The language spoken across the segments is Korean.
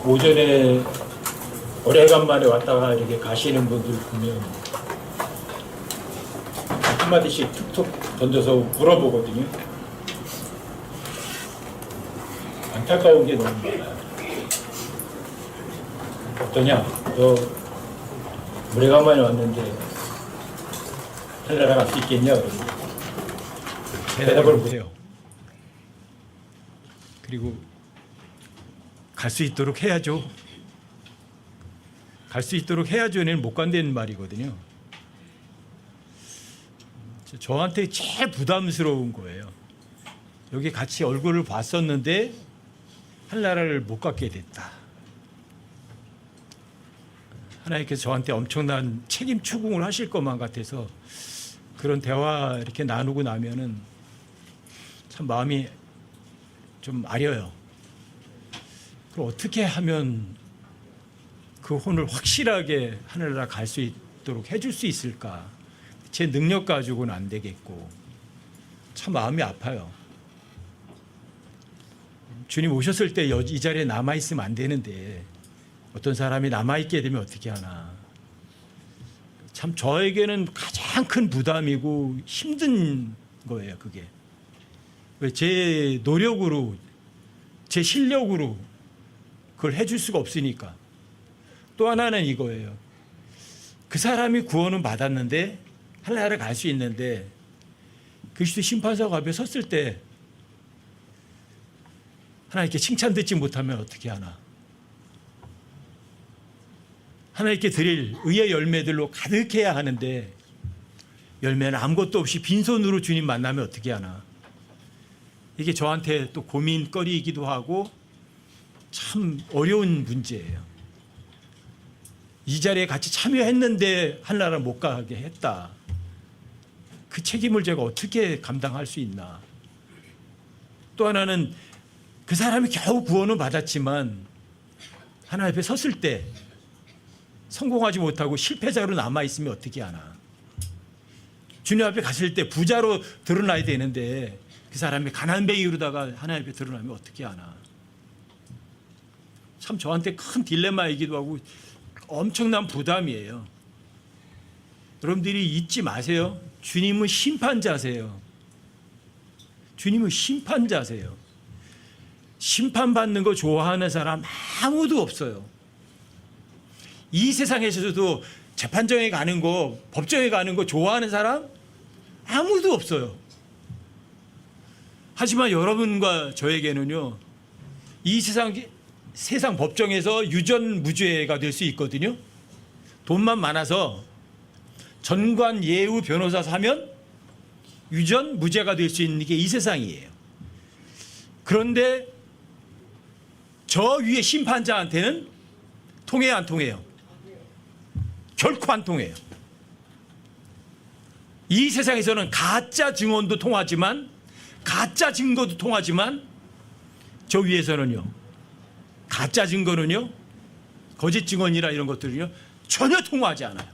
오전에 오래간만에 왔다가 이렇게 가시는 분들 보면 한마디씩 툭툭 던져서 물어보거든요. 안타까운 게 너무 많아요. 어떠냐? 너 오래간만에 왔는데 하늘나라 갈 수 있겠냐? 대답을 못해요. 그리고 갈 수 있도록 해야죠. 갈 수 있도록 해야죠는 못 간다는 말이거든요. 저한테 제일 부담스러운 거예요. 여기 같이 얼굴을 봤었는데 하늘나라를 못 갖게 됐다. 하나님께서 저한테 엄청난 책임 추궁을 하실 것만 같아서 그런 대화 이렇게 나누고 나면은 참 마음이 좀 아려요. 그럼 어떻게 하면 그 혼을 확실하게 하늘나라 갈 수 있도록 해줄 수 있을까? 제 능력 가지고는 안 되겠고 참 마음이 아파요. 주님 오셨을 때 이 자리에 남아있으면 안 되는데 어떤 사람이 남아있게 되면 어떻게 하나. 참 저에게는 가장 큰 부담이고 힘든 거예요. 그게. 왜 제 노력으로 제 실력으로 그걸 해줄 수가 없으니까. 또 하나는 이거예요. 그 사람이 구원은 받았는데 하늘나라를 갈 수 있는데 그리스도 심판석 앞에 섰을 때 하나님께 칭찬 듣지 못하면 어떻게 하나. 하나님께 드릴 의의 열매들로 가득해야 하는데 열매는 아무것도 없이 빈손으로 주님 만나면 어떻게 하나. 이게 저한테 또 고민거리이기도 하고 참 어려운 문제예요. 이 자리에 같이 참여했는데 하늘나라 못 가게 했다. 그 책임을 제가 어떻게 감당할 수 있나. 또 하나는 그 사람이 겨우 구원을 받았지만 하나님 앞에 섰을 때 성공하지 못하고 실패자로 남아있으면 어떻게 하나. 주님 앞에 갔을 때 부자로 드러나야 되는데 그 사람이 가난뱅이로다가 하나님 앞에 드러나면 어떻게 하나. 참 저한테 큰 딜레마이기도 하고 엄청난 부담이에요. 여러분들이 잊지 마세요. 주님은 심판자세요. 주님은 심판자세요. 심판받는 거 좋아하는 사람 아무도 없어요. 이 세상에서도 재판정에 가는 거, 법정에 가는 거 좋아하는 사람 아무도 없어요. 하지만 여러분과 저에게는요, 이 세상 법정에서 유전무죄가 될 수 있거든요. 돈만 많아서 전관 예우 변호사 사면 유전무죄가 될 수 있는 게 이 세상이에요. 그런데 저 위에 심판자한테는 통해야 안 통해요? 결코 안 통해요. 이 세상에서는 가짜 증언도 통하지만 가짜 증거도 통하지만 저 위에서는요, 가짜 증거는요, 거짓 증언이나 이런 것들은요 전혀 통하지 않아요.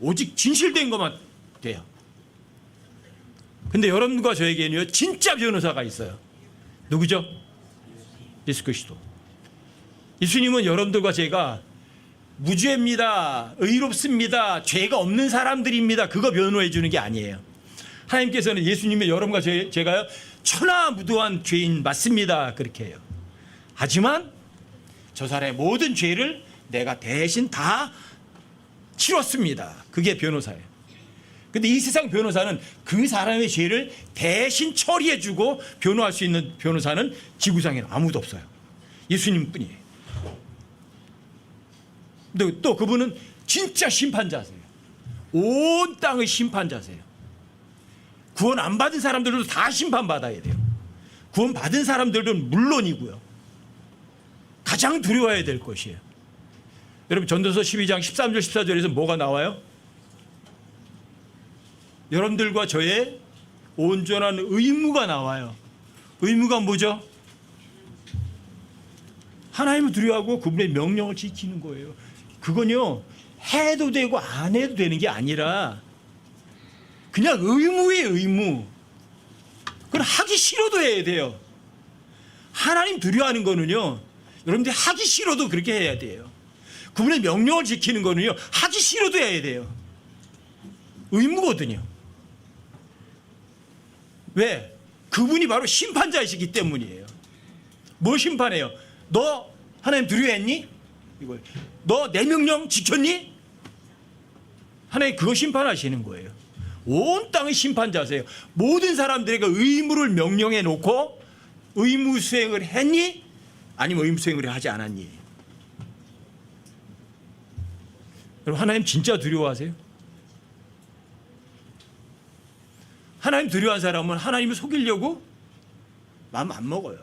오직 진실된 것만 돼요. 근데 여러분과 저에게는요 진짜 변호사가 있어요. 누구죠? 예수 그리스도. 예수님은 여러분들과 제가 무죄입니다, 의롭습니다, 죄가 없는 사람들입니다, 그거 변호해 주는 게 아니에요. 하나님께서는 예수님의 여러분과 제가요 천하무도한 죄인 맞습니다, 그렇게 해요. 하지만 저 사람의 모든 죄를 내가 대신 다 치렀습니다. 그게 변호사예요. 근데 이 세상 변호사는 그 사람의 죄를 대신 처리해 주고 변호할 수 있는 변호사는 지구상에는 아무도 없어요. 예수님뿐이에요. 근데 또 그분은 진짜 심판자세요. 온 땅의 심판자세요. 구원 안 받은 사람들도 다 심판받아야 돼요. 구원 받은 사람들은 물론이고요. 가장 두려워해야 될 것이에요. 여러분 전도서 12장 13절 14절에서 뭐가 나와요? 여러분들과 저의 온전한 의무가 나와요. 의무가 뭐죠? 하나님을 두려워하고 그분의 명령을 지키는 거예요. 그건요 해도 되고 안 해도 되는 게 아니라 그냥 의무예요. 의무. 그걸 하기 싫어도 해야 돼요. 하나님 두려워하는 거는요 여러분들이 하기 싫어도 그렇게 해야 돼요. 그분의 명령을 지키는 거는요, 하기 싫어도 해야 돼요. 의무거든요. 왜? 그분이 바로 심판자이시기 때문이에요. 뭘 심판해요? 너 하나님 두려워했니? 이거 너 내 명령 지켰니? 하나님 그거 심판하시는 거예요. 온 땅의 심판자세요. 모든 사람들에게 의무를 명령해 놓고 의무 수행을 했니? 아니면 의무 수행을 하지 않았니? 여러분, 하나님 진짜 두려워하세요? 하나님 두려워한 사람은 하나님을 속이려고 마음 안 먹어요.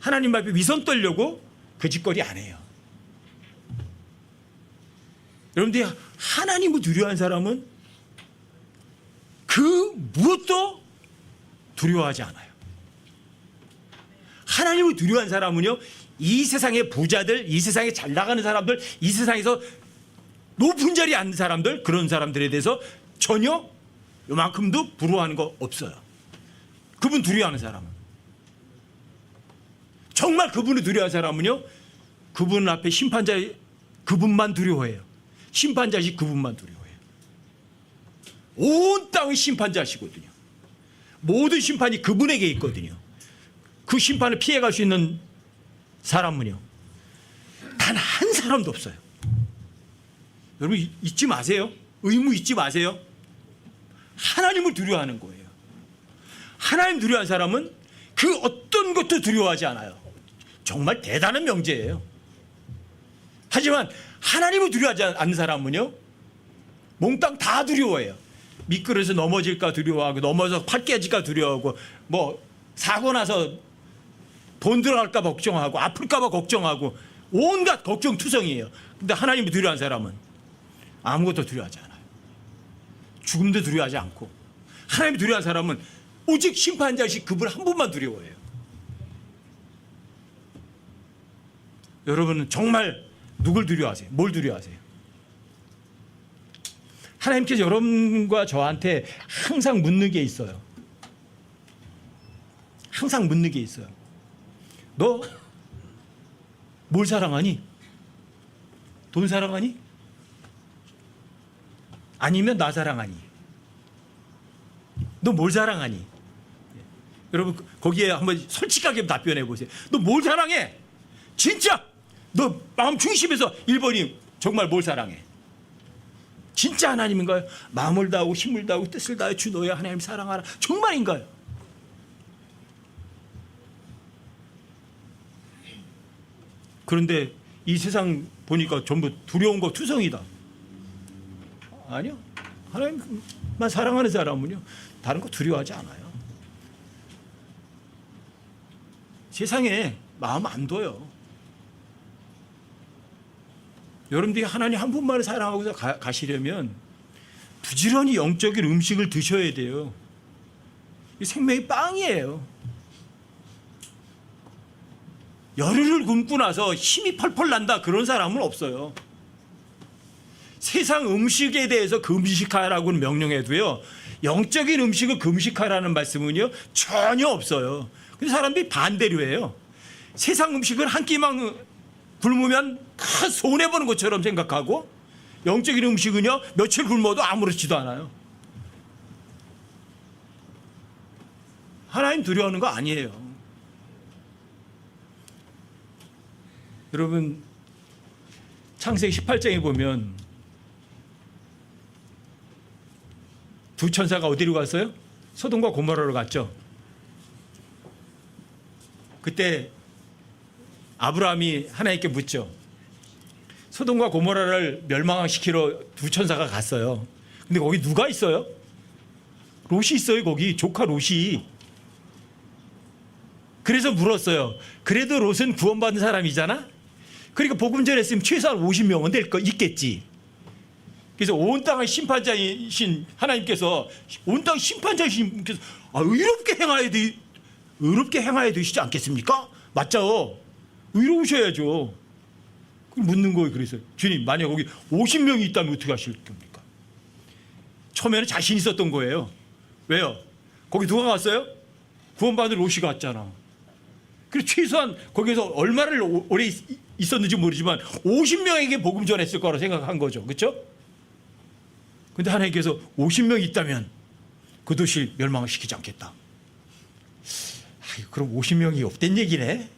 하나님 앞에 위선 떨려고 그 짓거리 안 해요. 여러분들이 하나님을 두려워한 사람은 그 무엇도 두려워하지 않아요. 하나님을 두려워한 사람은요, 이 세상의 부자들, 이 세상에 잘 나가는 사람들, 이 세상에서 높은 자리에 앉는 사람들, 그런 사람들에 대해서 전혀 요만큼도 부러워하는 거 없어요. 그분 두려워하는 사람은. 정말 그분을 두려워하는 사람은요, 그분 앞에 심판자, 그분만 두려워해요. 심판자시 그분만 두려워해요. 온 땅의 심판자시거든요. 모든 심판이 그분에게 있거든요. 그 심판을 피해갈 수 있는 사람은요, 단 한 사람도 없어요. 여러분, 잊지 마세요. 의무 잊지 마세요. 하나님을 두려워하는 거예요. 하나님 두려워하는 사람은 그 어떤 것도 두려워하지 않아요. 정말 대단한 명제예요. 하지만 하나님을 두려워하지 않는 사람은요, 몽땅 다 두려워해요. 미끄러져서 넘어질까 두려워하고, 넘어져서 팔 깨질까 두려워하고, 뭐 사고 나서 돈 들어갈까 봐 걱정하고, 아플까 봐 걱정하고, 온갖 걱정투성이에요. 근데 하나님을 두려워하는 사람은 아무것도 두려워하지 않아요. 죽음도 두려워하지 않고, 하나님을 두려워하는 사람은 오직 심판자이신 그분 한 분만 두려워해요. 여러분은 정말 누굴 두려워하세요? 뭘 두려워하세요? 하나님께서 여러분과 저한테 항상 묻는 게 있어요. 항상 묻는 게 있어요. 너 뭘 사랑하니? 돈 사랑하니? 아니면 나 사랑하니? 너 뭘 사랑하니? 여러분, 거기에 한번 솔직하게 답변해 보세요. 너 뭘 사랑해? 진짜 너 마음 중심에서 1번이 정말 뭘 사랑해? 진짜 하나님인가요? 마음을 다하고 힘을 다하고 뜻을 다해 주 너의 하나님 사랑하라. 정말인가요? 그런데 이 세상 보니까 전부 두려운 거 투성이다. 아니요. 하나님만 사랑하는 사람은요, 다른 거 두려워하지 않아요. 세상에 마음 안 둬요. 여러분들이 하나님 한 분만을 사랑하고서 가시려면 부지런히 영적인 음식을 드셔야 돼요. 이 생명이 빵이에요. 열흘을 굶고 나서 힘이 펄펄 난다, 그런 사람은 없어요. 세상 음식에 대해서 금식하라고는 명령해도요, 영적인 음식을 금식하라는 말씀은요 전혀 없어요. 근데 사람들이 반대로 해요. 세상 음식을 한 끼만 굶으면 큰 손해보는 것처럼 생각하고, 영적인 음식은요 며칠 굶어도 아무렇지도 않아요. 하나님 두려워하는 거 아니에요. 여러분, 창세기 18장에 보면 두 천사가 어디로 갔어요? 소돔과 고모라로 갔죠. 그때 아브라함이 하나님께 묻죠. 소돔과 고모라를 멸망시키러 두 천사가 갔어요. 근데 거기 누가 있어요? 롯이 있어요. 거기 조카 롯이. 그래서 물었어요. 그래도 롯은 구원받은 사람이잖아. 그러니까 복음 전했으면 최소한 50명은 있겠지. 그래서 온 땅의 심판자이신 하나님께서, 온 땅의 심판자이신 분께서 의롭게 행하여 되시지 않겠습니까? 맞죠? 의로우셔야죠. 묻는 거예요. 그래서 주님, 만약 거기 50명이 있다면 어떻게 하실 겁니까? 처음에는 자신 있었던 거예요. 왜요? 거기 누가 갔어요? 구원받은 롯이 갔잖아. 그리고 최소한 거기서 얼마를 오래 있었는지 모르지만 50명에게 복음 전했을 거라고 생각한 거죠. 그렇죠? 근데 하나님께서 50명 있다면 그 도시를 멸망시키지 않겠다. 그럼 50명이 없단 얘기네.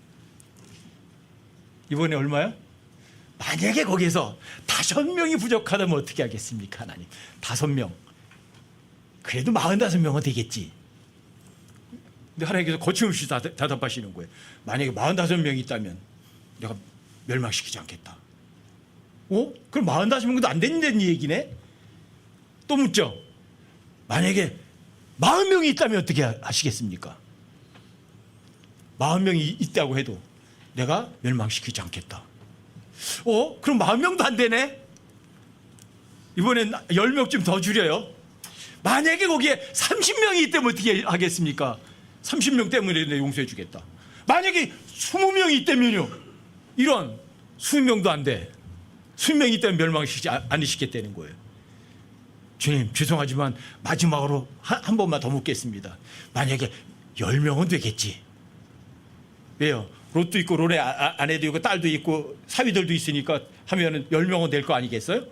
이번에 얼마야? 만약에 거기서 5명이 부족하다면 어떻게 하겠습니까? 하나님 5명 그래도 45명은 되겠지. 근데 하나님께서 거침없이 대답하시는 거예요. 만약에 45명이 있다면 내가 멸망시키지 않겠다. 그럼 45명도 안 된다는 얘기네. 또 묻죠. 만약에 40명이 있다면 어떻게 하시겠습니까? 40명이 있다고 해도 내가 멸망시키지 않겠다. 그럼 40명도 안 되네. 이번엔 10명쯤 더 줄여요. 만약에 거기에 30명이 있다면 어떻게 하겠습니까? 30명 때문에 내 용서해 주겠다. 만약에 20명이 있다면요. 이런 20명도 안 돼. 20명이 있다면 멸망시키지 않으시겠다는 거예요. 주님 죄송하지만 마지막으로 한 번만 더 묻겠습니다. 만약에 10명은 되겠지. 왜요? 롯도 있고 롯의 아내도 있고 딸도 있고 사위들도 있으니까 하면은 10명은 될 거 아니겠어요?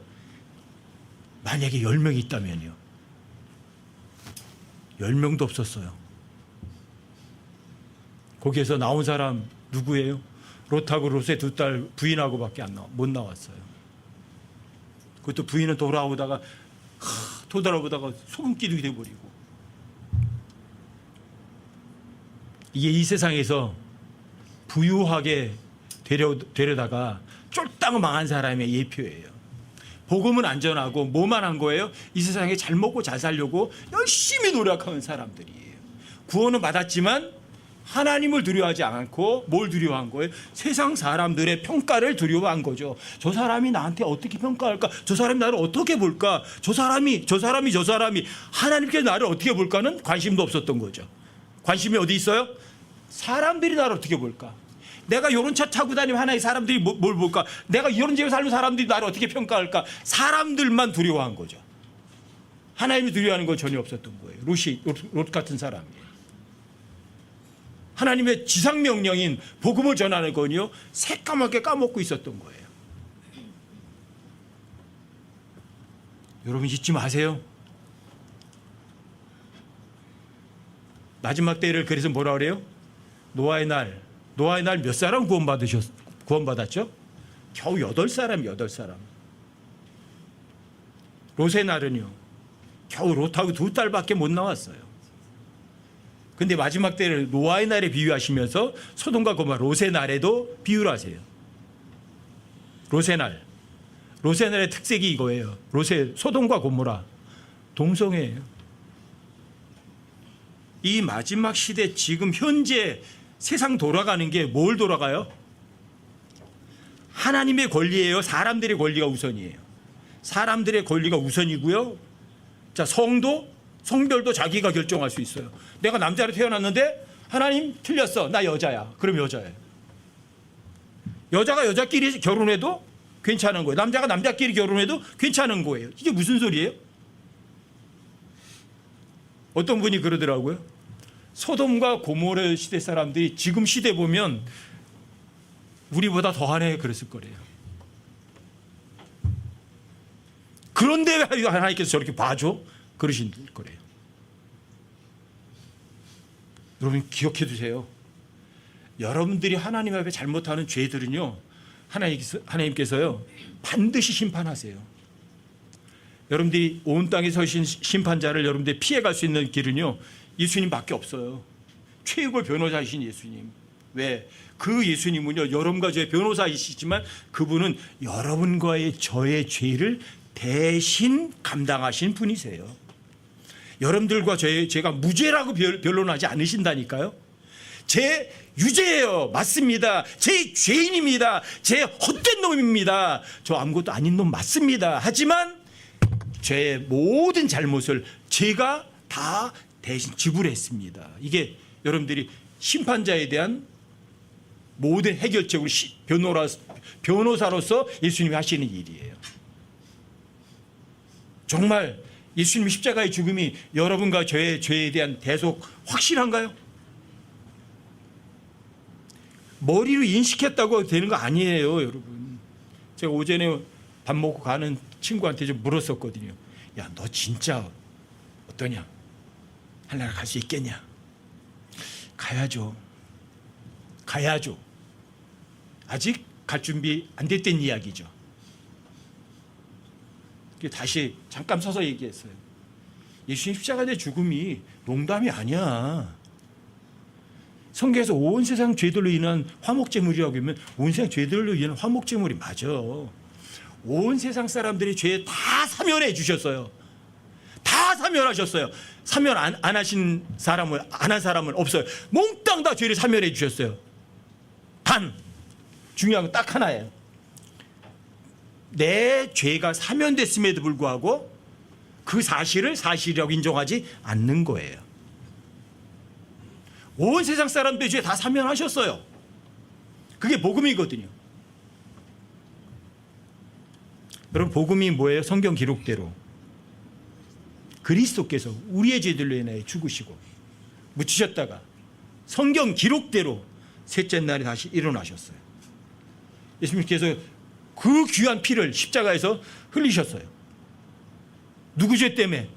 만약에 10명이 있다면요. 10명도 없었어요. 거기에서 나온 사람 누구예요? 롯하고 롯의 2딸 부인하고밖에 못 나왔어요. 그것도 부인은 돌아보다가 소금 기둥이 돼버리고. 이게 이 세상에서 부유하게 되려다가 쫄딱 망한 사람의 예표예요. 복음은 안전하고 뭐만 한 거예요? 이 세상에 잘 먹고 잘 살려고 열심히 노력하는 사람들이에요. 구원은 받았지만 하나님을 두려워하지 않고 뭘 두려워한 거예요? 세상 사람들의 평가를 두려워한 거죠. 저 사람이 나한테 어떻게 평가할까? 저 사람이 나를 어떻게 볼까? 저 사람이 하나님께 나를 어떻게 볼까는 관심도 없었던 거죠. 관심이 어디 있어요? 사람들이 나를 어떻게 볼까? 내가 이런 차 타고 다니면 하나의 사람들이 뭘 볼까? 내가 이런 집에 살면 사람들이 나를 어떻게 평가할까? 사람들만 두려워한 거죠. 하나님이 두려워하는 건 전혀 없었던 거예요. 롯 같은 사람이에요. 하나님의 지상명령인 복음을 전하는 건요 새까맣게 까먹고 있었던 거예요. 여러분 잊지 마세요. 마지막 때를 그래서 뭐라 그래요? 노아의 날 몇 사람 구원받았죠? 겨우 8사람. 롯의 날은요 겨우 롯하고 2딸밖에 못 나왔어요. 근데 마지막 때를 노아의 날에 비유하시면서 소돔과 고모라 롯의 날에도 비유를 하세요. 롯의 날의 특색이 이거예요. 소돔과 고모라 동성애예요. 이 마지막 시대 지금 현재 세상 돌아가는 게 뭘 돌아가요? 하나님의 권리예요? 사람들의 권리가 우선이에요? 사람들의 권리가 우선이고요. 자, 성별도 자기가 결정할 수 있어요. 내가 남자로 태어났는데 하나님 틀렸어. 나 여자야. 그럼 여자예요. 여자가 여자끼리 결혼해도 괜찮은 거예요. 남자가 남자끼리 결혼해도 괜찮은 거예요. 이게 무슨 소리예요? 어떤 분이 그러더라고요. 소돔과 고모라 시대 사람들이 지금 시대 보면 우리보다 더하네 그랬을 거래요. 그런데 왜 하나님께서 저렇게 봐줘? 그러신 거래요. 여러분 기억해 두세요. 여러분들이 하나님 앞에 잘못하는 죄들은요 하나님께서요 반드시 심판하세요. 여러분들이 온 땅에 서신 심판자를 여러분들이 피해갈 수 있는 길은요 예수님밖에 없어요. 최고의 변호사이신 예수님. 왜? 그 예수님은요 여러분과 저의 변호사이시지만 그분은 여러분과의 저의 죄를 대신 감당하신 분이세요. 여러분들과 제가 무죄라고 변론하지 않으신다니까요. 제 유죄예요. 맞습니다. 제 죄인입니다. 제 헛된 놈입니다. 저 아무것도 아닌 놈 맞습니다. 하지만 제 모든 잘못을 제가 다 대신 지불했습니다. 이게 여러분들이 심판자에 대한 모든 해결책으로 변호사로서 예수님이 하시는 일이에요. 정말 예수님 십자가의 죽음이 여러분과 저의 죄에 대한 대속 확실한가요? 머리로 인식했다고 되는 거 아니에요, 여러분. 제가 오전에 밥 먹고 가는 친구한테 좀 물었었거든요. 야, 너 진짜 어떠냐? 하늘나라 갈 수 있겠냐? 가야죠. 가야죠. 아직 갈 준비 안 됐던 이야기죠. 다시 잠깐 서서 얘기했어요. 예수님 십자가의 죽음이 농담이 아니야. 성경에서 온 세상 죄들로 인한 화목제물이라고 하면 온 세상 죄들로 인한 화목제물이 맞아. 온 세상 사람들이 죄 다 사면해 주셨어요. 다 사면하셨어요. 사면 안 하신 사람은, 안 한 사람은 없어요. 몽땅 다 죄를 사면해 주셨어요. 단 중요한 건 딱 하나예요. 내 죄가 사면됐음에도 불구하고 그 사실을 사실이라고 인정하지 않는 거예요. 온 세상 사람들의 죄 다 사면하셨어요. 그게 복음이거든요. 여러분, 복음이 뭐예요? 성경 기록대로 그리스도께서 우리의 죄들로 인하여 죽으시고 묻히셨다가 성경 기록대로 셋째 날에 다시 일어나셨어요. 예수님께서 그 귀한 피를 십자가에서 흘리셨어요. 누구 죄 때문에?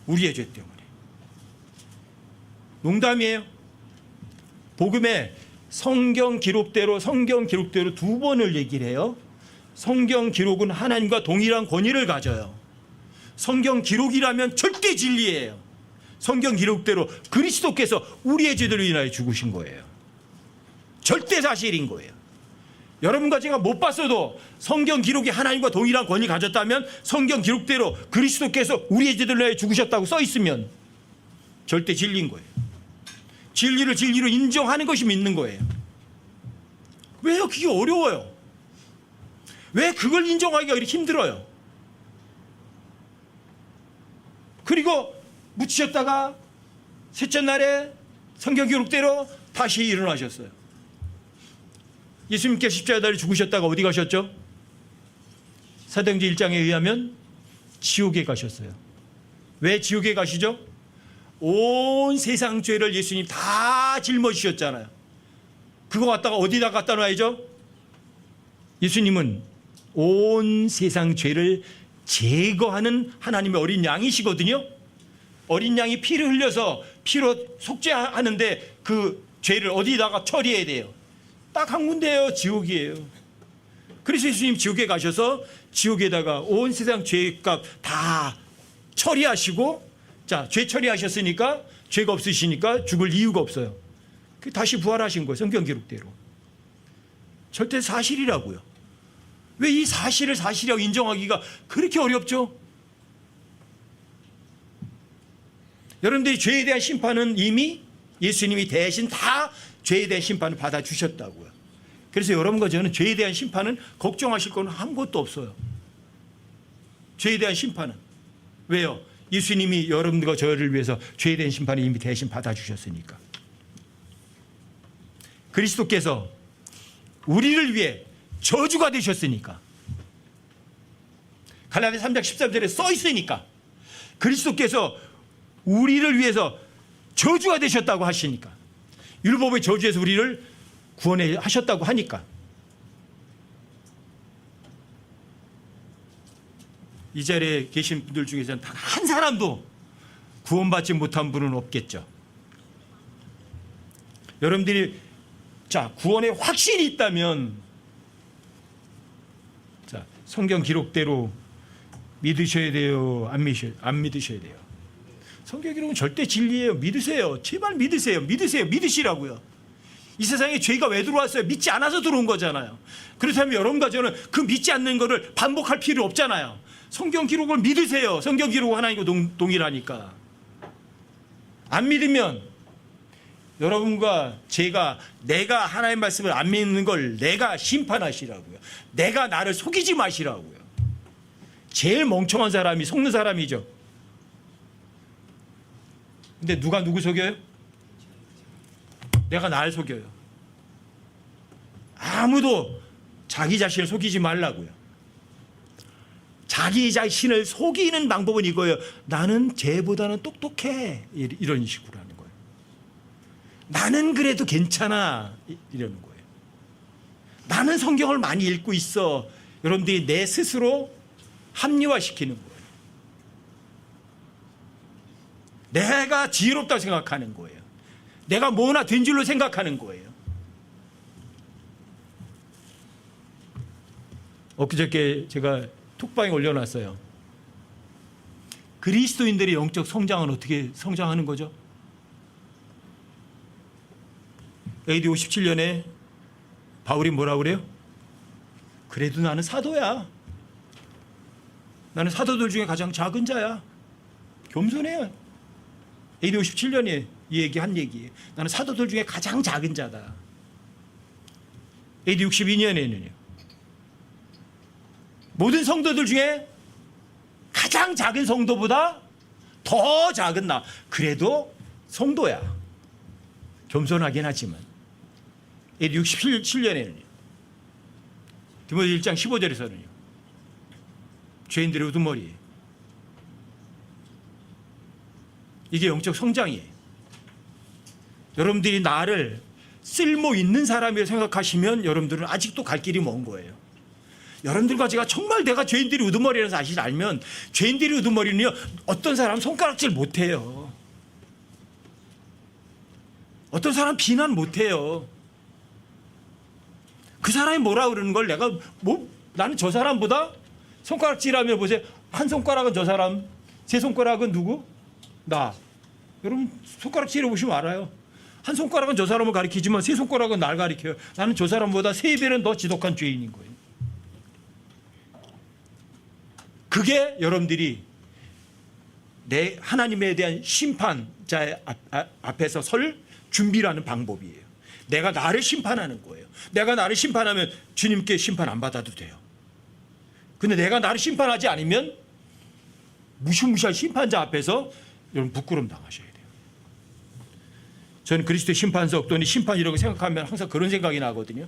우리의 죄 때문에. 농담이에요. 복음에 성경 기록대로 두 번을 얘기를 해요. 성경 기록은 하나님과 동일한 권위를 가져요. 성경 기록이라면 절대 진리예요. 성경 기록대로 그리스도께서 우리의 죄들로 인하여 죽으신 거예요. 절대 사실인 거예요. 여러분과 제가 못 봤어도 성경 기록이 하나님과 동일한 권위 가졌다면, 성경 기록대로 그리스도께서 우리의 죄들로 인하여 죽으셨다고 써 있으면 절대 진리인 거예요. 진리를 진리로 인정하는 것이 믿는 거예요. 왜요? 그게 어려워요. 왜 그걸 인정하기가 이렇게 힘들어요? 그리고 묻히셨다가 셋째 날에 성경 기록대로 다시 일어나셨어요. 예수님께서 십자가에 죽으셨다가 어디 가셨죠? 사도행전 1장에 의하면 지옥에 가셨어요. 왜 지옥에 가시죠? 온 세상 죄를 예수님 다 짊어지셨잖아요. 그거 갖다가 어디다 갖다 놔야죠? 예수님은 온 세상 죄를 제거하는 하나님의 어린 양이시거든요. 어린 양이 피를 흘려서 피로 속죄하는데 그 죄를 어디다가 처리해야 돼요? 딱 한 군데예요. 지옥이에요. 그래서 예수님 지옥에 가셔서 지옥에다가 온 세상 죄값 다 처리하시고, 자, 죄 처리하셨으니까 죄가 없으시니까 죽을 이유가 없어요. 다시 부활하신 거예요. 성경 기록대로. 절대 사실이라고요. 왜 이 사실을 사실이라고 인정하기가 그렇게 어렵죠? 여러분들이 죄에 대한 심판은 이미 예수님이 대신 다 죄에 대한 심판을 받아주셨다고요. 그래서 여러분과 저는 죄에 대한 심판은 걱정하실 건 아무것도 없어요. 죄에 대한 심판은. 왜요? 예수님이 여러분들과 저를 위해서 죄에 대한 심판을 이미 대신 받아주셨으니까. 그리스도께서 우리를 위해 저주가 되셨으니까. 갈라디아 3장 13절에 써 있으니까. 그리스도께서 우리를 위해서 저주가 되셨다고 하시니까. 율법의 저주에서 우리를 구원해 하셨다고 하니까. 이 자리에 계신 분들 중에서는 단 한 사람도 구원받지 못한 분은 없겠죠. 여러분들이 자, 구원에 확신이 있다면, 자, 성경 기록대로 믿으셔야 돼요? 안 믿으셔야 돼요? 성경 기록은 절대 진리예요. 믿으세요. 제발 믿으세요. 믿으시라고요. 이 세상에 죄가 왜 들어왔어요? 믿지 않아서 들어온 거잖아요. 그렇다면 여러분과 저는 그 믿지 않는 거를 반복할 필요 없잖아요. 성경 기록을 믿으세요. 성경 기록은 하나님과 동일하니까. 안 믿으면 여러분과 제가, 내가 하나님의 말씀을 안 믿는 걸 내가 심판하시라고요. 내가 나를 속이지 마시라고요. 제일 멍청한 사람이 속는 사람이죠. 근데 누가 누구 속여요? 내가 나를 속여요. 아무도 자기 자신을 속이지 말라고요. 자기 자신을 속이는 방법은 이거예요. 나는 쟤보다는 똑똑해. 이런 식으로 하는 거예요. 나는 그래도 괜찮아. 이러는 거예요. 나는 성경을 많이 읽고 있어. 여러분들이 내 스스로 합리화시키는 거예요. 내가 지혜롭다고 생각하는 거예요. 내가 뭐나 된 줄로 생각하는 거예요. 엊그저께 제가 톡방에 올려놨어요. 그리스도인들의 영적 성장은 어떻게 성장하는 거죠? AD 57년에 바울이 뭐라고 그래요? 그래도 나는 사도야. 나는 사도들 중에 가장 작은 자야. 겸손해요. AD 57년에 이 얘기한 얘기예요. 나는 사도들 중에 가장 작은 자다. AD 62년에는요. 모든 성도들 중에 가장 작은 성도보다 더 작은 나. 그래도 성도야. 겸손하긴 하지만. AD 67년에는요. 디모데 1장 15절에서는요. 죄인들의 우두머리. 이게 영적 성장이에요. 여러분들이 나를 쓸모 있는 사람이라고 생각하시면 여러분들은 아직도 갈 길이 먼 거예요. 여러분들과 제가 정말 내가 죄인들이 우두머리라는 사실을 알면 죄인들이 우두머리는요, 어떤 사람은 손가락질 못해요. 어떤 사람은 비난 못해요. 그 사람이 뭐라 그러는 걸 내가 나는 저 사람보다 손가락질하며 보세요. 한 손가락은 저 사람, 세 손가락은 누구? 나. 여러분 손가락질해 보시면 알아요. 한 손가락은 저 사람을 가리키지만 세 손가락은 날 가리켜요. 나는 저 사람보다 3배는 더 지독한 죄인인 거예요. 그게 여러분들이 내 하나님에 대한 심판자의 앞에서 설 준비라는 방법이에요. 내가 나를 심판하는 거예요. 내가 나를 심판하면 주님께 심판 안 받아도 돼요. 근데 내가 나를 심판하지 않으면 무시무시한 심판자 앞에서 여러분 부끄러움 당하셔야 돼요. 저는 그리스도의 심판서 없더니 심판이라고 생각하면 항상 그런 생각이 나거든요.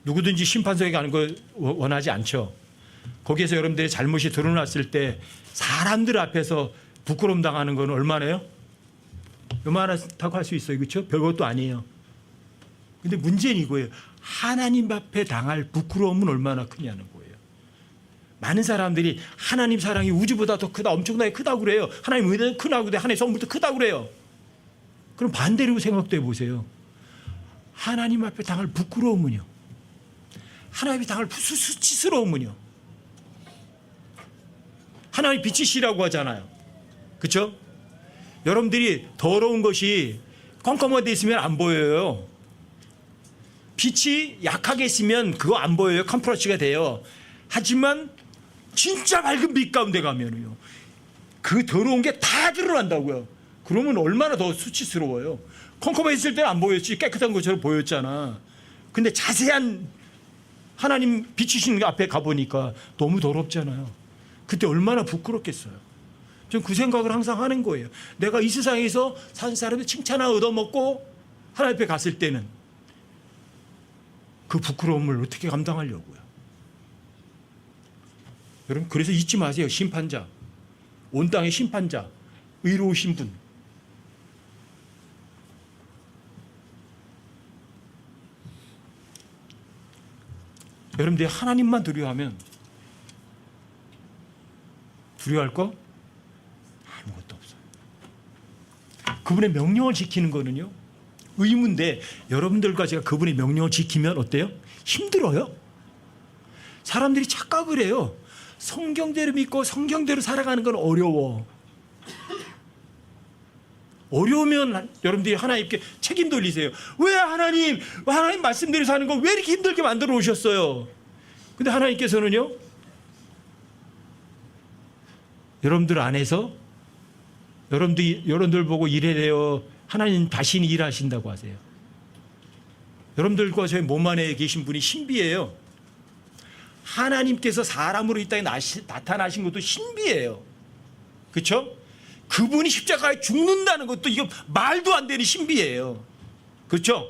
누구든지 심판서에 가는 걸 원하지 않죠. 거기에서 여러분들의 잘못이 드러났을 때 사람들 앞에서 부끄러움 당하는 건 얼마나요? 요만하다고 할 수 있어요. 그렇죠? 별것도 아니에요. 근데 문제는 이거예요. 하나님 앞에 당할 부끄러움은 얼마나 크냐는 거예요. 많은 사람들이 하나님 사랑이 우주보다 더 크다, 엄청나게 크다고 그래요. 하나님 은혜는 크다고 그래요. 하나님 선물도 크다고 그래요. 그럼 반대로 생각도 해보세요. 하나님 앞에 당할 부끄러움은요. 하나님 앞에 당할 수치스러움은요. 하나님 빛이시라고 하잖아요. 그렇죠? 여러분들이 더러운 것이 컴컴한 데 있으면 안 보여요. 빛이 약하게 있으면 그거 안 보여요. 컴프러치가 돼요. 하지만 진짜 밝은 빛 가운데 가면요, 그 더러운 게 다 드러난다고요. 그러면 얼마나 더 수치스러워요. 컴컴해 있을 때는 안 보였지. 깨끗한 것처럼 보였잖아. 근데 자세한 하나님 비추시는 앞에 가보니까 너무 더럽잖아요. 그때 얼마나 부끄럽겠어요. 전 그 생각을 항상 하는 거예요. 내가 이 세상에서 산 사람들 칭찬을 얻어먹고 하나님 앞에 갔을 때는 그 부끄러움을 어떻게 감당하려고요. 여러분 그래서 잊지 마세요. 심판자, 온 땅의 심판자, 의로우신 분. 여러분들이 하나님만 두려워하면 두려워할 거 아무것도 없어요. 그분의 명령을 지키는 거는요, 의무인데 여러분들과 제가 그분의 명령을 지키면 어때요? 힘들어요. 사람들이 착각을 해요. 성경대로 믿고 성경대로 살아가는 건 어려워. 어려우면 여러분들이 하나님께 책임 돌리세요. 왜 하나님 말씀대로 사는 거 왜 이렇게 힘들게 만들어 오셨어요? 근데 하나님께서는요, 여러분들 안에서 여러분들 보고 일해래요. 하나님 다시는 일하신다고 하세요. 여러분들과 저희 몸 안에 계신 분이 신비해요. 하나님께서 사람으로 이 땅에 나타나신 것도 신비해요. 그렇죠? 그분이 십자가에 죽는다는 것도 이거 말도 안 되는 신비예요. 그렇죠?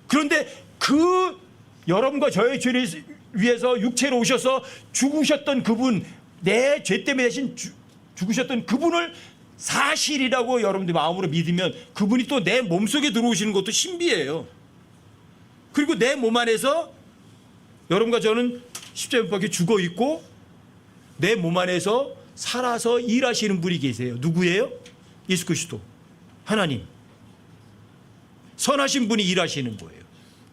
그런데 그 여러분과 저의 죄를 위해서 육체로 오셔서 죽으셨던 그분, 내 죄 때문에 대신 죽으셨던 그분을 사실이라고 여러분들 마음으로 믿으면 그분이 또 내 몸속에 들어오시는 것도 신비예요. 그리고 내 몸 안에서 여러분과 저는 십자가에 못 박혀 죽어 있고 내 몸 안에서 살아서 일하시는 분이 계세요. 누구예요? 예수 그리스도, 하나님. 선하신 분이 일하시는 거예요.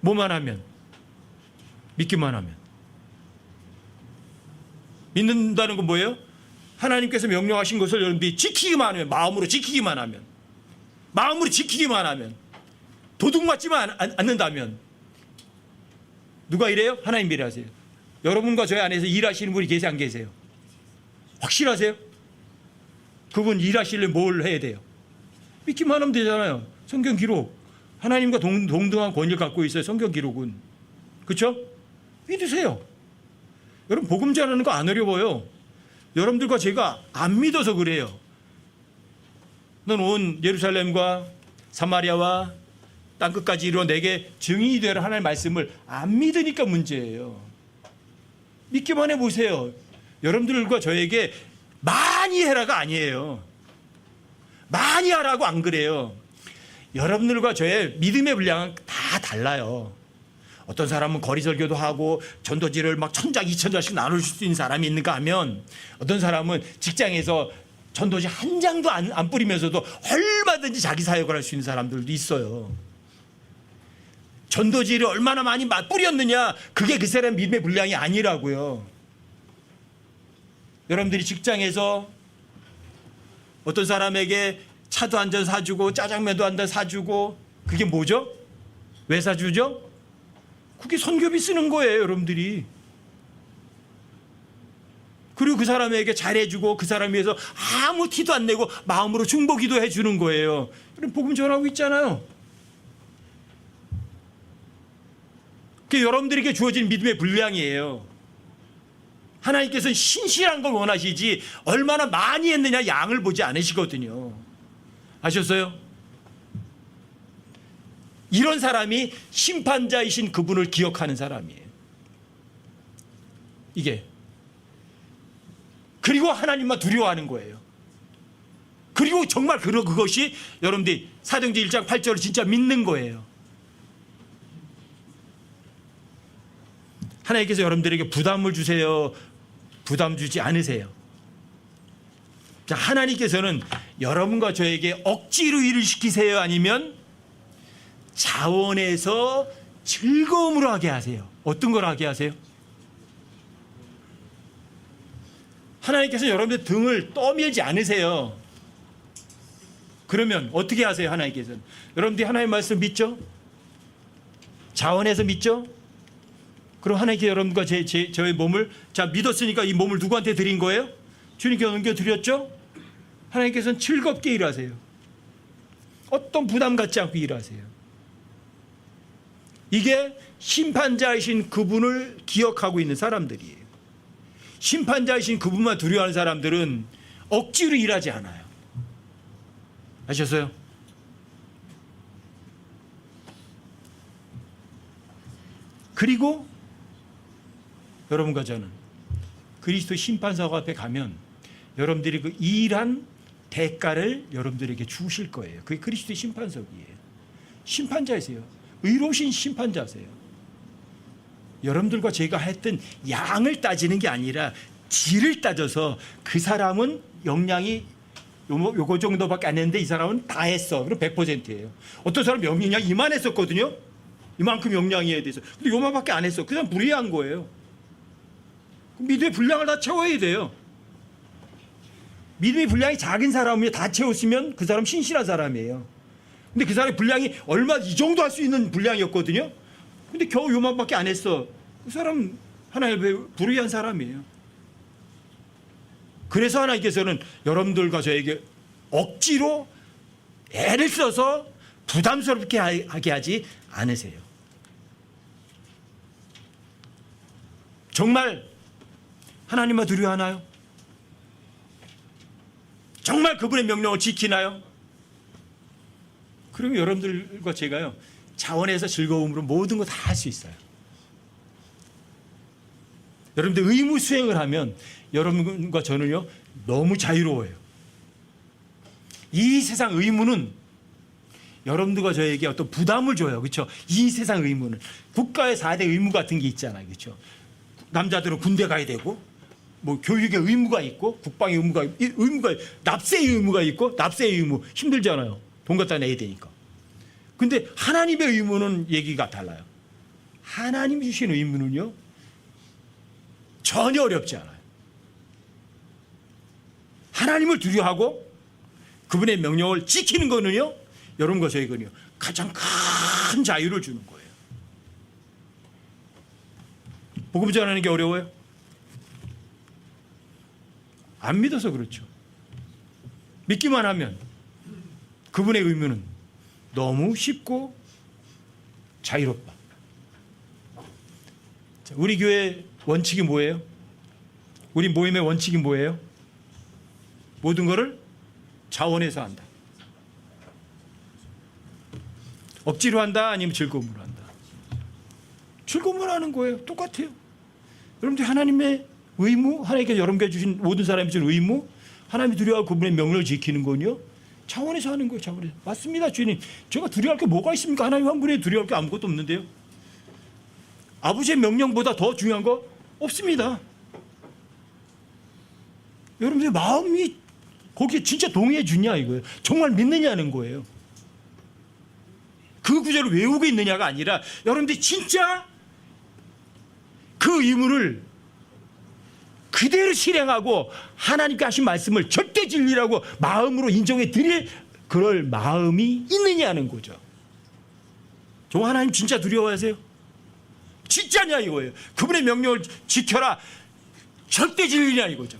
뭐만 하면, 믿기만 하면. 믿는다는 건 뭐예요? 하나님께서 명령하신 것을 여러분들이 지키기만 하면, 마음으로 지키기만 하면, 마음으로 지키기만 하면, 도둑맞지만 않는다면 누가 이래요? 하나님 일하세요. 여러분과 저희 안에서 일하시는 분이 계세요, 안 계세요? 확실하세요? 그분 일하시려면 뭘 해야 돼요? 믿기만 하면 되잖아요. 성경 기록, 하나님과 동등한 권위를 갖고 있어요. 성경 기록은. 그렇죠? 믿으세요. 여러분 복음 전하는 거 안 어려워요. 여러분들과 제가 안 믿어서 그래요. 너는 온 예루살렘과 사마리아와 땅끝까지 이르러 내게 증인이 되라 하나님의 말씀을 안 믿으니까 문제예요. 믿기만 해보세요. 여러분들과 저에게 많이 해라가 아니에요. 많이 하라고 안 그래요. 여러분들과 저의 믿음의 분량은 다 달라요. 어떤 사람은 거리설교도 하고 전도지를 막 1000장 2000장씩 나눌 수 있는 사람이 있는가 하면, 어떤 사람은 직장에서 전도지 한 장도 안 뿌리면서도 얼마든지 자기 사역을 할 수 있는 사람들도 있어요. 전도지를 얼마나 많이 뿌렸느냐, 그게 그 사람 믿음의 분량이 아니라고요. 여러분들이 직장에서 어떤 사람에게 차도 한 잔 사주고 짜장면도 한 잔 사주고, 그게 뭐죠? 왜 사주죠? 그게 선교비 쓰는 거예요, 여러분들이. 그리고 그 사람에게 잘해주고 그 사람 위해서 아무 티도 안 내고 마음으로 중보기도 해주는 거예요. 그럼 복음 전하고 있잖아요. 그게 여러분들에게 주어진 믿음의 분량이에요. 하나님께서는 신실한 걸 원하시지 얼마나 많이 했느냐 양을 보지 않으시거든요. 아셨어요? 이런 사람이 심판자이신 그분을 기억하는 사람이에요. 이게. 그리고 하나님만 두려워하는 거예요. 그리고 정말 그것이 여러분들이 사도행전 1장 8절을 진짜 믿는 거예요. 하나님께서 여러분들에게 부담을 주세요? 부담 주지 않으세요? 자, 하나님께서는 여러분과 저에게 억지로 일을 시키세요? 아니면 자원해서 즐거움으로 하게 하세요? 어떤 걸 하게 하세요? 하나님께서 여러분들 등을 떠밀지 않으세요. 그러면 어떻게 하세요? 하나님께서는 여러분들이 하나님의 말씀 믿죠? 자원해서 믿죠? 그럼 하나님께 여러분과 저의 몸을, 자, 믿었으니까 이 몸을 누구한테 드린 거예요? 주님께 넘겨드렸죠? 하나님께서는 즐겁게 일하세요. 어떤 부담 갖지 않고 일하세요. 이게 심판자이신 그분을 기억하고 있는 사람들이에요. 심판자이신 그분만 두려워하는 사람들은 억지로 일하지 않아요. 아셨어요? 그리고 여러분과 저는 그리스도 심판석 앞에 가면 여러분들이 그 일한 대가를 여러분들에게 주실 거예요. 그게 그리스도의 심판석이에요. 심판자이세요. 의로우신 심판자세요. 여러분들과 제가 했던 양을 따지는 게 아니라 질을 따져서 그 사람은 역량이 요거 정도밖에 안 했는데 이 사람은 다 했어. 그럼 100%예요. 어떤 사람은 역량이 이만했었거든요. 이만큼 역량이어야 돼서. 근데 요만밖에 안 했어. 그 사람 불의한 거예요. 믿음의 분량을 다 채워야 돼요. 믿음의 분량이 작은 사람이 다 채웠으면 그 사람 신실한 사람이에요. 근데 그 사람의 분량이 얼마 이 정도 할 수 있는 분량이었거든요. 근데 겨우 요만밖에 안 했어. 그 사람 하나님의 불의한 사람이에요. 그래서 하나님께서는 여러분들과 저에게 억지로 애를 써서 부담스럽게 하게 하지 않으세요. 정말 하나님만 두려워하나요? 정말 그분의 명령을 지키나요? 그러면 여러분들과 제가요, 자원에서 즐거움으로 모든 거 다 할 수 있어요. 여러분들 의무 수행을 하면 여러분과 저는요, 너무 자유로워요. 이 세상 의무는 여러분들과 저에게 어떤 부담을 줘요. 그렇죠? 이 세상 의무는 국가의 4대 의무 같은 게 있잖아요. 그렇죠? 남자들은 군대 가야 되고 뭐 교육의 의무가 있고 국방의 의무가 납세의 의무가 있고 납세의 의무 힘들잖아요. 돈 갖다 내야 되니까. 근데 하나님의 의무는 얘기가 달라요. 하나님이 주신 의무는요 전혀 어렵지 않아요. 하나님을 두려워하고 그분의 명령을 지키는 거는요 여러분과 저에게는요 가장 큰 자유를 주는 거예요. 복음 전하는 게 어려워요? 안 믿어서 그렇죠. 믿기만 하면 그분의 의무는 너무 쉽고 자유롭다. 자, 우리 교회 원칙이 뭐예요? 우리 모임의 원칙이 뭐예요? 모든 것을 자원해서 한다. 억지로 한다 아니면 즐거움으로 한다. 즐거움으로 하는 거예요. 똑같아요. 여러분들 하나님의 의무, 하나님께서 여러분께 주신 모든 사람이 주신 의무, 하나님이 두려워하고 그분의 명령을 지키는 건요 차원에서 하는 거예요. 차원에서. 맞습니다 주님. 제가 두려워할 게 뭐가 있습니까? 하나님 한 분에 두려워할 게 아무것도 없는데요. 아버지의 명령보다 더 중요한 거 없습니다. 여러분들 마음이 거기에 진짜 동의해 주냐 이거예요. 정말 믿느냐는 거예요. 그 구절을 외우고 있느냐가 아니라 여러분들이 진짜 그 의무를 그대로 실행하고 하나님께 하신 말씀을 절대 진리라고 마음으로 인정해 드릴 그럴 마음이 있느냐는 거죠. 정말 하나님 진짜 두려워하세요? 진짜냐 이거예요. 그분의 명령을 지켜라 절대 진리냐 이거죠.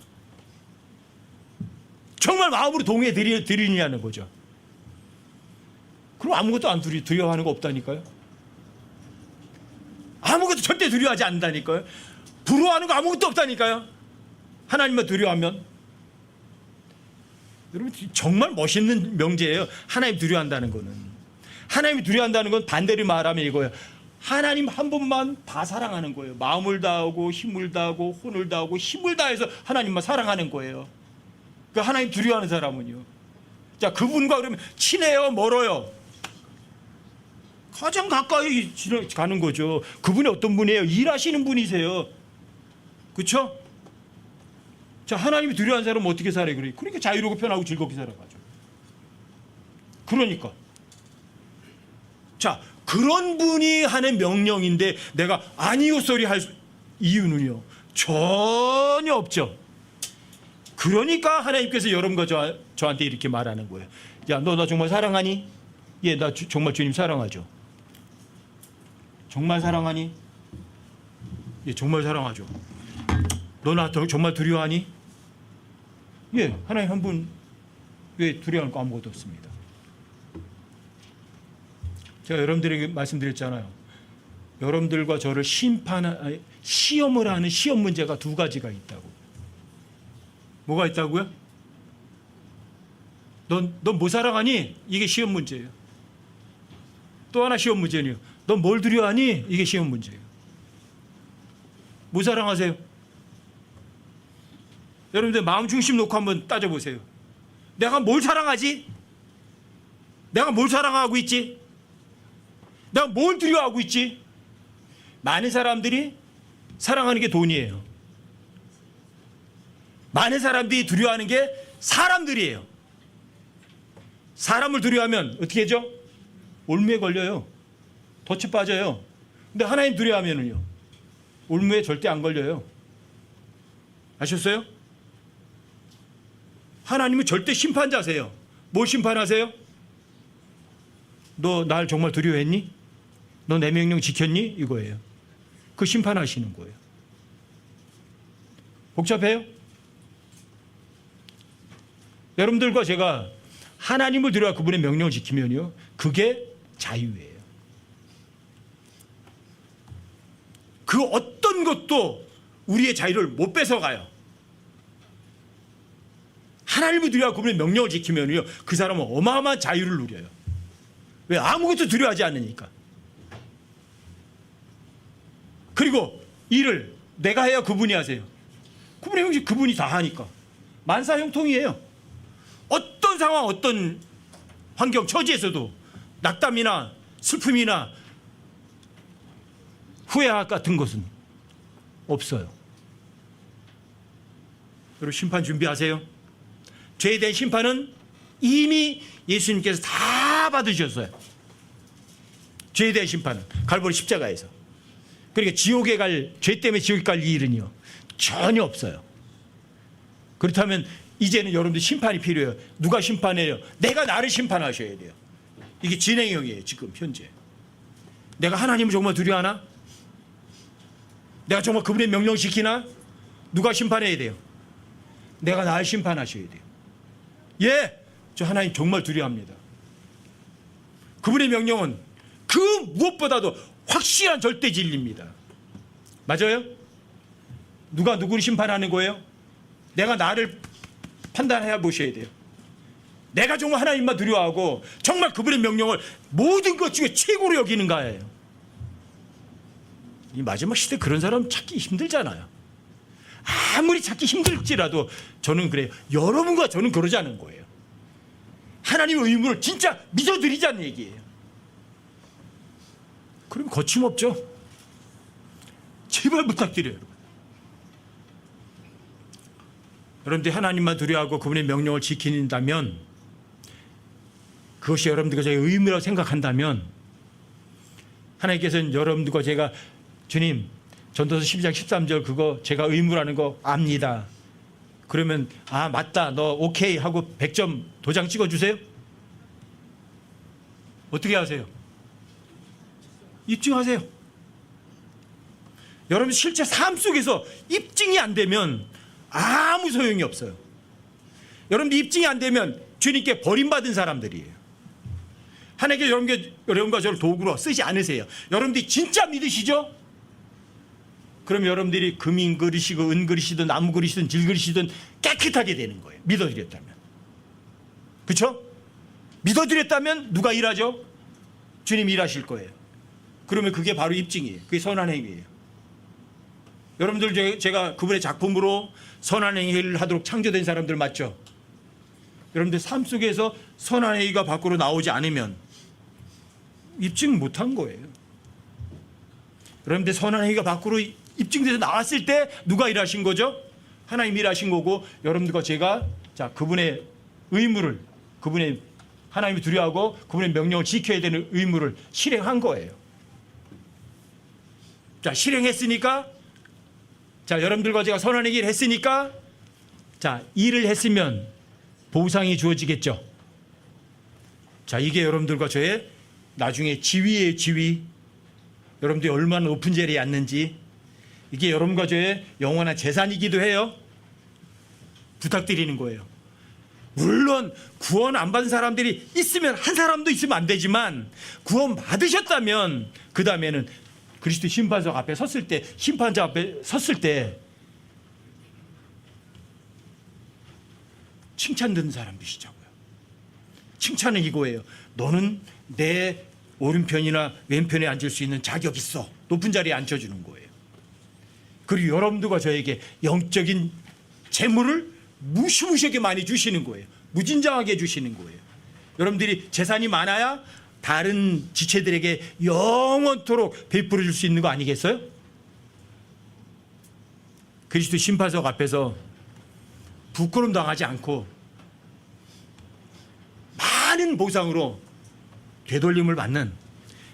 정말 마음으로 동의해 드리느냐는 거죠. 그럼 아무것도 안 두려워하는 거 없다니까요. 아무것도 절대 두려워하지 않는다니까요. 부러워하는 거 아무것도 없다니까요. 하나님만 두려워하면. 여러분 정말 멋있는 명제예요. 하나님 두려워한다는 거는. 하나님이 두려워한다는 건 반대로 말하면 이거예요. 하나님 한 분만 다 사랑하는 거예요. 마음을 다하고 힘을 다하고 혼을 다하고 힘을 다해서 하나님만 사랑하는 거예요. 그 하나님 두려워하는 사람은요. 자, 그분과 그러면 친해요, 멀어요? 가장 가까이 가는 거죠. 그분이 어떤 분이에요? 일하시는 분이세요. 그렇죠? 자, 하나님이 두려워하는 사람은 어떻게 살아요? 그러니까 자유롭고 편하고 즐겁게 살아가죠. 그러니까. 자, 그런 분이 하는 명령인데 내가 아니요 소리 할 이유는요 전혀 없죠. 그러니까 하나님께서 여러분과 저한테 이렇게 말하는 거예요. 야, 너 나 정말 사랑하니? 예, 나 정말 주님 사랑하죠. 정말 사랑하니? 예, 정말 사랑하죠. 너 나 정말 두려워하니? 예, 하나님 한 분 왜 두려워할 거 아무것도 없습니다. 제가 여러분들에게 말씀드렸잖아요. 여러분들과 저를 시험을 하는 시험 문제가 두 가지가 있다고. 뭐가 있다고요? 넌 뭐 사랑하니? 이게 시험 문제예요. 또 하나 시험 문제는요. 넌 뭘 두려워하니? 이게 시험 문제예요. 뭐 사랑하세요? 여러분들 마음 중심 놓고 한번 따져보세요. 내가 뭘 사랑하지? 내가 뭘 사랑하고 있지? 내가 뭘 두려워하고 있지? 많은 사람들이 사랑하는 게 돈이에요. 많은 사람들이 두려워하는 게 사람들이에요. 사람을 두려워하면 어떻게 하죠? 올무에 걸려요. 덫에 빠져요. 근데 하나님 두려워하면은요, 올무에 절대 안 걸려요. 아셨어요? 하나님은 절대 심판자세요. 뭘 심판하세요? 너 날 정말 두려워했니? 너 내 명령 지켰니? 이거예요. 그 심판하시는 거예요. 복잡해요? 여러분들과 제가 하나님을 두려워 그분의 명령을 지키면요, 그게 자유예요. 그 어떤 것도 우리의 자유를 못 뺏어가요. 하나님을 두려워 그분의 명령을 지키면요, 그 사람은 어마어마한 자유를 누려요. 왜? 아무것도 두려워하지 않으니까. 그리고 일을 내가 해야 그분이 하세요. 그분의 형식 그분이 다 하니까. 만사형통이에요. 어떤 상황, 어떤 환경, 처지에서도 낙담이나 슬픔이나 후회 같은 것은 없어요. 여러분, 심판 준비하세요. 죄에 대한 심판은 이미 예수님께서 다 받으셨어요. 죄에 대한 심판은 갈보리 십자가에서. 그러니까 지옥에 갈, 죄 때문에 지옥에 갈 일은요 전혀 없어요. 그렇다면 이제는 여러분들 심판이 필요해요. 누가 심판해요? 내가 나를 심판하셔야 돼요. 이게 진행형이에요. 지금 현재 내가 하나님을 정말 두려워하나? 내가 정말 그분의 명령 지키나? 누가 심판해야 돼요? 내가 나를 심판하셔야 돼요. 예, 저 하나님 정말 두려워합니다. 그분의 명령은 그 무엇보다도 확실한 절대 진리입니다. 맞아요? 누가 누구를 심판하는 거예요? 내가 나를 판단해야 보셔야 돼요. 내가 정말 하나님만 두려워하고 정말 그분의 명령을 모든 것 중에 최고로 여기는가예요. 이 마지막 시대 그런 사람 찾기 힘들잖아요. 아무리 찾기 힘들지라도 저는 그래요. 여러분과 저는 그러지 않은 거예요. 하나님의 의무를 진짜 믿어드리자는 얘기예요. 그럼 거침없죠. 제발 부탁드려요. 여러분들이 하나님만 두려워하고 그분의 명령을 지킨다면, 그것이 여러분들과 저의 의무라고 생각한다면, 하나님께서는 여러분들과 제가 주님 전도서 12장 13절 그거 제가 의무라는 거 압니다. 그러면 아 맞다 너 오케이 하고 100점 도장 찍어주세요? 어떻게 하세요? 입증하세요. 여러분 실제 삶 속에서 입증이 안 되면 아무 소용이 없어요. 여러분들 입증이 안 되면 주님께 버림받은 사람들이에요. 하나님께 여러분과 저를 도구로 쓰지 않으세요. 여러분들이 진짜 믿으시죠? 그럼 여러분들이 금인 그릇이고 은 그릇이든 나무 그릇이든 질 그릇이든 깨끗하게 되는 거예요. 믿어드렸다면. 그렇죠? 믿어드렸다면 누가 일하죠? 주님이 일하실 거예요. 그러면 그게 바로 입증이에요. 그게 선한 행위예요. 여러분들 제가 그분의 작품으로 선한 행위를 하도록 창조된 사람들 맞죠? 여러분들 삶 속에서 선한 행위가 밖으로 나오지 않으면 입증 못한 거예요. 여러분들 선한 행위가 밖으로 입증돼서 나왔을 때 누가 일하신 거죠? 하나님이 일하신 거고, 여러분들과 제가 자 그분의 의무를, 그분의 하나님이 두려워하고 그분의 명령을 지켜야 되는 의무를 실행한 거예요. 자 실행했으니까, 자 여러분들과 제가 선한 행위를 했으니까, 자 일을 했으면 보상이 주어지겠죠. 자 이게 여러분들과 저의 나중에 지위의 지위, 여러분들이 얼마나 높은 자리에 앉는지, 이게 여러분과 저의 영원한 재산이기도 해요. 부탁드리는 거예요. 물론 구원 안 받은 사람들이 있으면 한 사람도 있으면 안 되지만, 구원 받으셨다면 그 다음에는 그리스도 심판석 앞에 섰을 때, 심판자 앞에 섰을 때 칭찬 듣는 사람 되시자고요. 칭찬은 이거예요. 너는 내 오른편이나 왼편에 앉을 수 있는 자격 있어. 높은 자리에 앉혀주는 거예요. 그리고 여러분들과 저에게 영적인 재물을 무시무시하게 많이 주시는 거예요. 무진장하게 주시는 거예요. 여러분들이 재산이 많아야 다른 지체들에게 영원토록 베풀어 줄 수 있는 거 아니겠어요? 그리스도 심판석 앞에서 부끄러움 당하지 않고 많은 보상으로 되돌림을 받는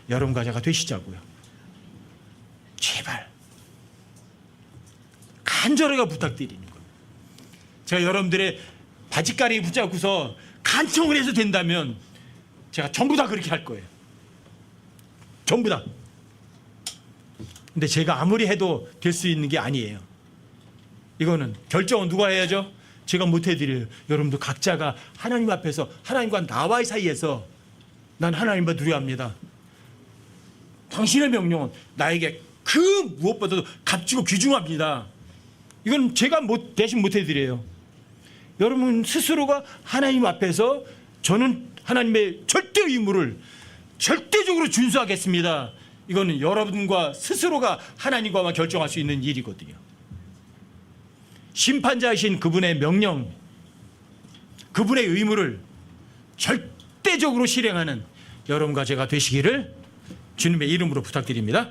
여러분과 제가 되시자고요. 제발 간절하게 부탁드리는 거예요. 제가 여러분들의 바지가리 붙잡고서 간청을 해서 된다면 제가 전부 다 그렇게 할 거예요. 전부 다. 근데 제가 아무리 해도 될 수 있는 게 아니에요. 이거는 결정은 누가 해야죠? 제가 못 해드려요. 여러분도 각자가 하나님 앞에서, 하나님과 나와의 사이에서 난 하나님만 두려워합니다. 당신의 명령은 나에게 그 무엇보다도 값지고 귀중합니다. 이건 제가 대신 못 해드려요. 여러분 스스로가 하나님 앞에서 저는 하나님의 절대 의무를 절대적으로 준수하겠습니다. 이거는 여러분과 스스로가 하나님과만 결정할 수 있는 일이거든요. 심판자이신 그분의 명령, 그분의 의무를 절대적으로 실행하는 여러분과 제가 되시기를 주님의 이름으로 부탁드립니다.